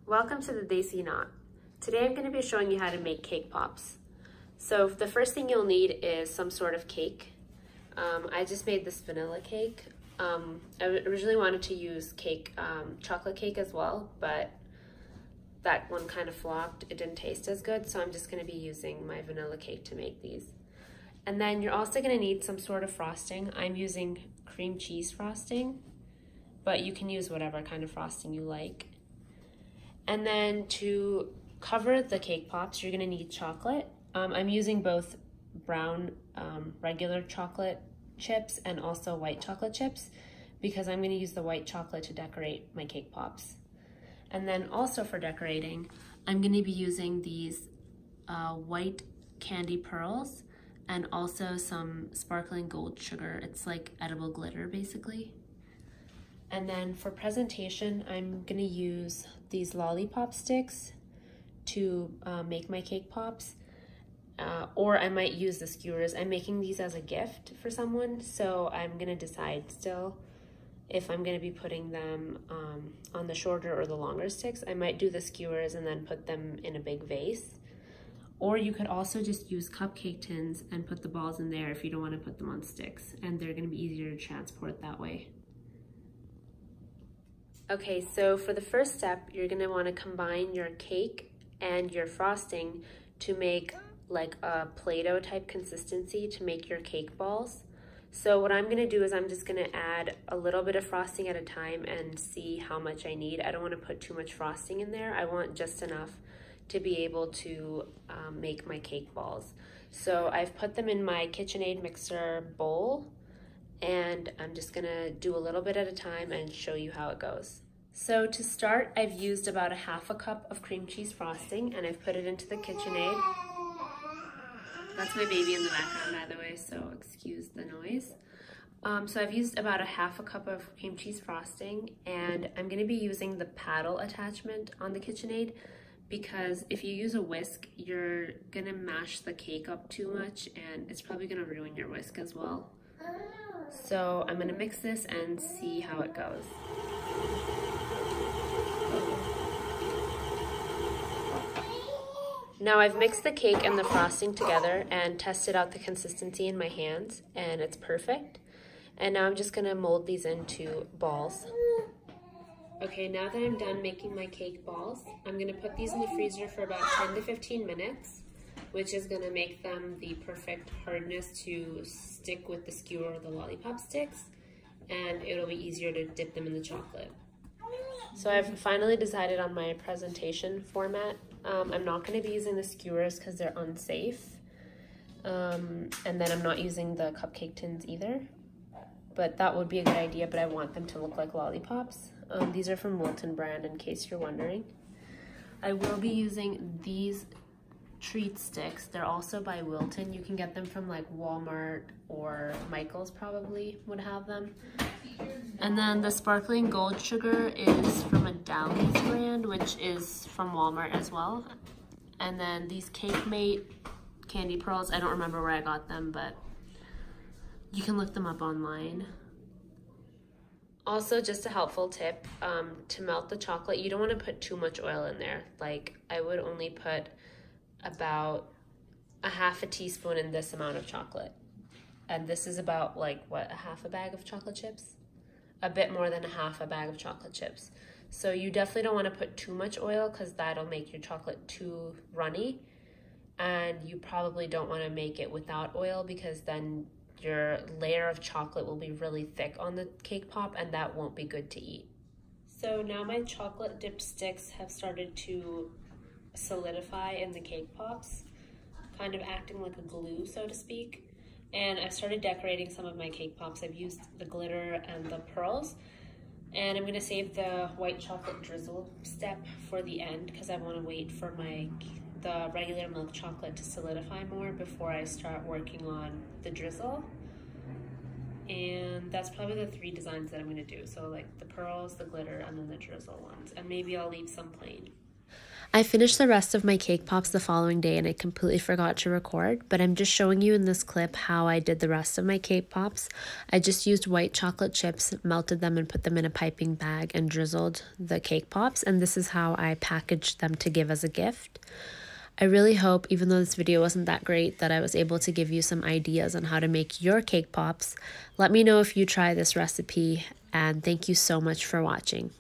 Welcome to the Desi knot. Today I'm going to be showing you how to make cake pops. So the first thing you'll need is some sort of cake. I just made this vanilla cake. I originally wanted to use chocolate cake as well, but that one kind of flopped. It didn't taste as good, so I'm just going to be using my vanilla cake to make these. And then you're also going to need some sort of frosting. I'm using cream cheese frosting, but you can use whatever kind of frosting you like. And then to cover the cake pops, you're gonna need chocolate. I'm using both brown regular chocolate chips and also white chocolate chips because I'm gonna use the white chocolate to decorate my cake pops. And then also for decorating, I'm gonna be using these white candy pearls and also some sparkling gold sugar. It's like edible glitter basically. And then for presentation, I'm gonna use these lollipop sticks to make my cake pops, or I might use the skewers. I'm making these as a gift for someone, so I'm gonna decide still if I'm gonna be putting them on the shorter or the longer sticks. I might do the skewers and then put them in a big vase. Or you could also just use cupcake tins and put the balls in there if you don't wanna put them on sticks, and they're gonna be easier to transport that way. Okay, so for the first step, you're gonna wanna combine your cake and your frosting to make like a Play-Doh type consistency to make your cake balls. So what I'm gonna do is I'm just gonna add a little bit of frosting at a time and see how much I need. I don't wanna put too much frosting in there. I want just enough to be able to make my cake balls. So I've put them in my KitchenAid mixer bowl, and I'm just gonna do a little bit at a time and show you how it goes. So to start, I've used about 1/2 cup of cream cheese frosting and I've put it into the KitchenAid. That's my baby in the background, by the way, so excuse the noise. So I've used about 1/2 cup of cream cheese frosting, and I'm gonna be using the paddle attachment on the KitchenAid because if you use a whisk, you're gonna mash the cake up too much and it's probably gonna ruin your whisk as well. So I'm gonna mix this and see how it goes. Now I've mixed the cake and the frosting together and tested out the consistency in my hands, and it's perfect. And now I'm just gonna mold these into balls. Okay, now that I'm done making my cake balls, I'm gonna put these in the freezer for about 10 to 15 minutes. Which is gonna make them the perfect hardness to stick with the skewer or the lollipop sticks, and it'll be easier to dip them in the chocolate. So I've finally decided on my presentation format. I'm not gonna be using the skewers because they're unsafe, and then I'm not using the cupcake tins either, but that would be a good idea, but I want them to look like lollipops. These are from Wilton brand, in case you're wondering. I will be using these treat sticks. They're also by Wilton. You can get them from like Walmart, or Michael's probably would have them. And then the sparkling gold sugar is from a Downy's brand, which is from Walmart as well. And then these Cake Mate candy pearls, I don't remember where I got them, but you can look them up online. Also, just a helpful tip, to melt the chocolate, you don't want to put too much oil in there. Like, I would only put about 1/2 teaspoon in this amount of chocolate. And this is about like, what, 1/2 bag of chocolate chips? A bit more than 1/2 bag of chocolate chips. So you definitely don't want to put too much oil because that'll make your chocolate too runny. And you probably don't want to make it without oil because then your layer of chocolate will be really thick on the cake pop and that won't be good to eat. So now my chocolate dip sticks have started to solidify in the cake pops, kind of acting like a glue, so to speak. And I've started decorating some of my cake pops. I've used the glitter and the pearls, and I'm gonna save the white chocolate drizzle step for the end because I want to wait for the regular milk chocolate to solidify more before I start working on the drizzle. And that's probably the 3 designs that I'm gonna do. So like the pearls, the glitter, and then the drizzle ones. And maybe I'll leave some plain. I finished the rest of my cake pops the following day and I completely forgot to record, but I'm just showing you in this clip how I did the rest of my cake pops. I just used white chocolate chips, melted them and put them in a piping bag and drizzled the cake pops, and this is how I packaged them to give as a gift. I really hope, even though this video wasn't that great, that I was able to give you some ideas on how to make your cake pops. Let me know if you try this recipe, and thank you so much for watching.